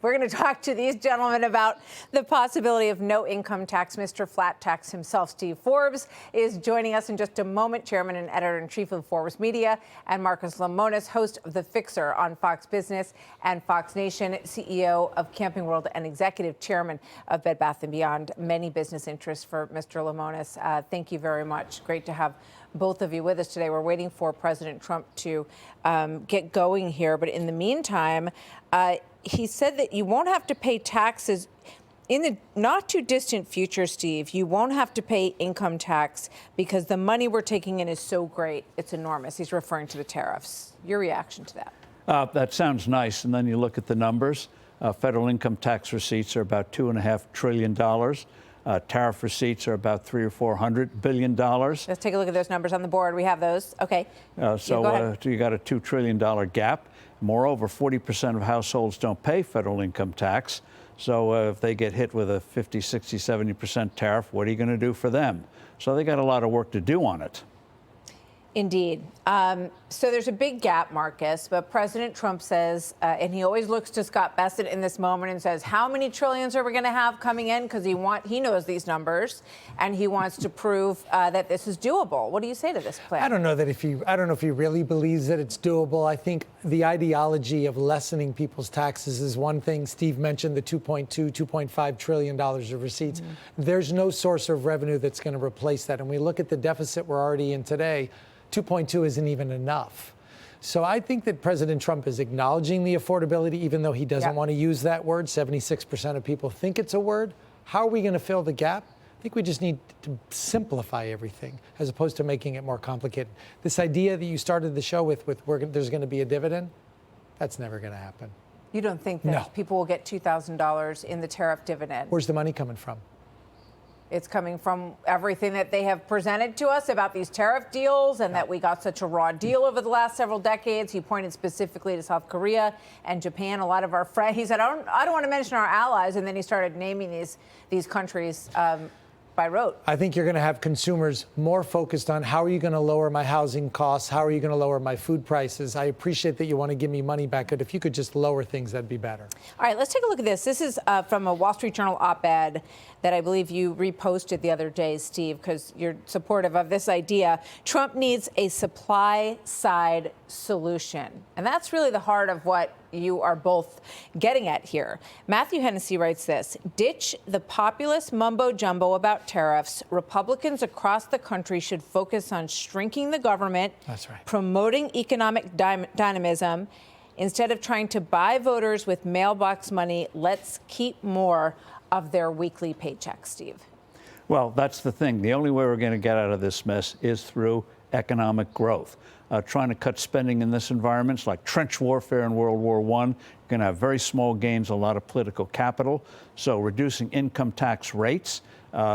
We're going to talk to these gentlemen about the possibility of no income tax. Mr. Flat Tax himself, Steve Forbes, is joining us in just a moment, chairman and editor-in-chief of Forbes Media, and Marcus Lemonis, host of The Fixer on Fox Business and Fox Nation, CEO of Camping World and executive chairman of Bed Bath & Beyond. Many business interests for Mr. Lemonis. Thank you very much. Great to have both of you with us today. We're waiting for President Trump to get going here. But in the meantime, he said that you won't have to pay taxes in the not too distant future, Steve. You won't have to pay income tax because the money we're taking in is so great. It's enormous. He's referring to the tariffs. Your reaction to that? That sounds nice. And then you look at the numbers. Federal income tax receipts are about $2.5 trillion. Tariff receipts are about $300 or $400 billion. Let's take a look at those numbers on the board. We have those. Okay. So you got a $2 trillion gap. Moreover, 40% of households don't pay federal income tax. So if they get hit with a 50, 60, 70% tariff, what are you going to do for them? So they got a lot of work to do on it. Indeed. So there's a big gap, Marcus, but President Trump says, and he always looks to Scott Bessent in this moment and says, how many trillions are we going to have coming in? Because he knows these numbers, and he wants to prove that this is doable. What do you say to this plan? I don't know if he really believes that it's doable. I think the ideology of lessening people's taxes is one thing. Steve mentioned the $2.5 trillion of receipts. Mm-hmm. There's no source of revenue that's going to replace that. And we look at the deficit we're already in today. 2.2 isn't even enough. So I think that President Trump is acknowledging the affordability, even though he doesn't want to use that word. 76% of people think it's a word. How are we going to fill the gap? I think we just need to simplify everything as opposed to making it more complicated. This idea that you started the show with there's going to be a dividend, that's never going to happen. You don't think that people will get $2,000 in the tariff dividend? Where's the money coming from? It's coming from everything that they have presented to us about these tariff deals and that we got such a raw deal over the last several decades. He pointed specifically to South Korea and Japan. A lot of our friends, he said, I don't want to mention our allies. And then he started naming these countries by rote. I think you're going to have consumers more focused on how are you going to lower my housing costs? How are you going to lower my food prices? I appreciate that you want to give me money back, but if you could just lower things, that'd be better. All right, let's take a look at this. This is from a Wall Street Journal op-ed that I believe you reposted the other day, Steve, because you're supportive of this idea. Trump needs a supply-side solution. And that's really the heart of what you are both getting at here. Matthew Hennessy writes this: ditch the populist mumbo-jumbo about tariffs. Republicans across the country should focus on shrinking the government, that's right, promoting economic dynamism. Instead of trying to buy voters with mailbox money, let's keep more of their weekly paychecks, Steve. Well, that's the thing. The only way we're going to get out of this mess is through economic growth. Trying to cut spending in this environment, it's like trench warfare in World War I. You're going to have very small gains, a lot of political capital. So reducing income tax rates,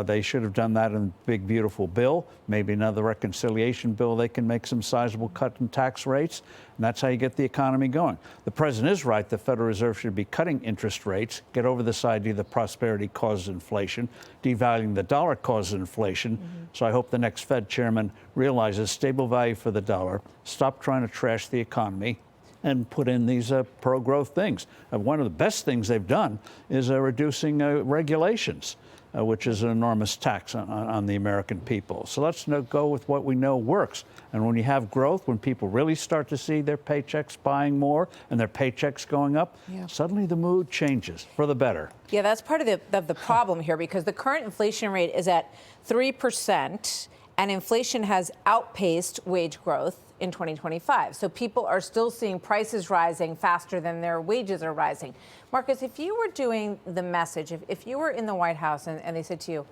they should have done that in the big, beautiful bill. Maybe another reconciliation bill, they can make some sizable cut in tax rates. And that's how you get the economy going. The president is right. The Federal Reserve should be cutting interest rates, get over this idea that prosperity causes inflation. Devaluing the dollar causes inflation. Mm-hmm. So I hope the next Fed chairman realizes stable value for the dollar, stop trying to trash the economy, and put in these pro-growth things. One of the best things they've done is reducing regulations, which is an enormous tax on the American people. So let's go with what we know works. And when you have growth, when people really start to see their paychecks buying more and their paychecks going up, suddenly the mood changes for the better. Yeah, that's part of the problem here, because the current inflation rate is at 3%, and inflation has outpaced wage growth in 2025. So people are still seeing prices rising faster than their wages are rising. Marcus, if you were doing the message, if you were in the White House and they said to you,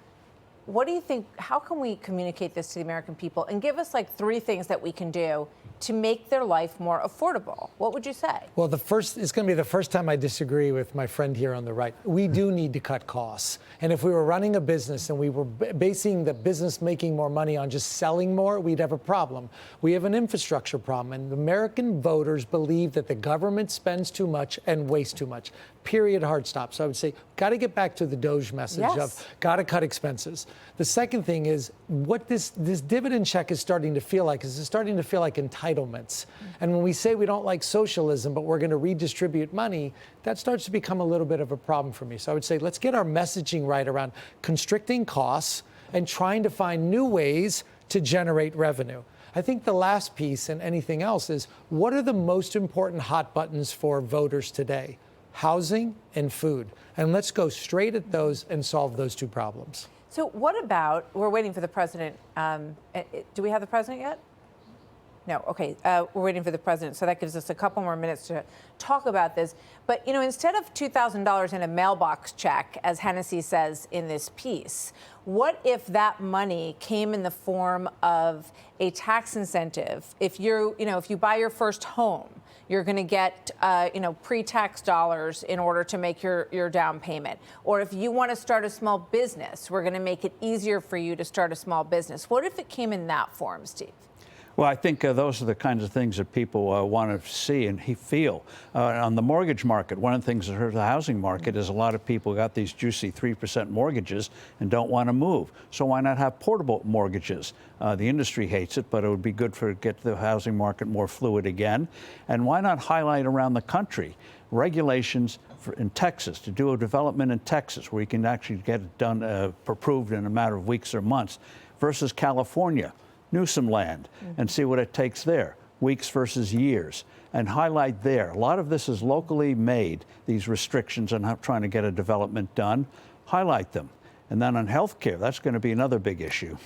what do you think, how can we communicate this to the American people, and give us like 3 things that we can do to make their life more affordable? What would you say? Well, it's going to be the first time I disagree with my friend here on the right. We do need to cut costs. And if we were running a business and we were basing the business making more money on just selling more, we'd have a problem. We have an infrastructure problem, and American voters believe that the government spends too much and wastes too much. period, hard stop. So I would say, got to get back to the Doge message Yes. of got to cut expenses. The second thing is what this dividend check is starting to feel like is it's starting to feel like entitlements. And when we say we don't like socialism, but we're going to redistribute money, that starts to become a little bit of a problem for me. So I would say, let's get our messaging right around constricting costs and trying to find new ways to generate revenue. I think the last piece and anything else is what are the most important hot buttons for voters today? Housing and food. And let's go straight at those and solve those two problems. So what about, we're waiting for the president. Do we have the president yet? No, okay, we're waiting for the president, so that gives us a couple more minutes to talk about this. But, you know, instead of $2,000 in a mailbox check, as Hennessy says in this piece, what if that money came in the form of a tax incentive? If if you buy your first home, you're going to get, pre-tax dollars in order to make your down payment. Or if you want to start a small business, we're going to make it easier for you to start a small business. What if it came in that form, Steve? Well, I think those are the kinds of things that people want to see and feel. On the mortgage market, one of the things that hurt the housing market is a lot of people got these juicy 3% mortgages and don't want to move. So why not have portable mortgages? The industry hates it, but it would be good to get the housing market more fluid again. And why not highlight around the country regulations in Texas, to do a development in Texas where you can actually get it done, approved in a matter of weeks or months, versus California. Newsom land, and see what it takes there, weeks versus years, and highlight there. A lot of this is locally made, these restrictions on trying to get a development done. Highlight them. And then on health care, that's going to be another big issue.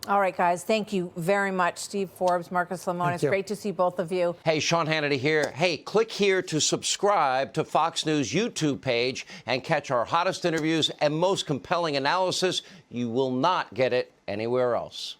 All right, guys, thank you very much. Steve Forbes, Marcus Lemonis, great to see both of you. Hey, Sean Hannity here. Hey, click here to subscribe to Fox News YouTube page and catch our hottest interviews and most compelling analysis. You will not get it anywhere else.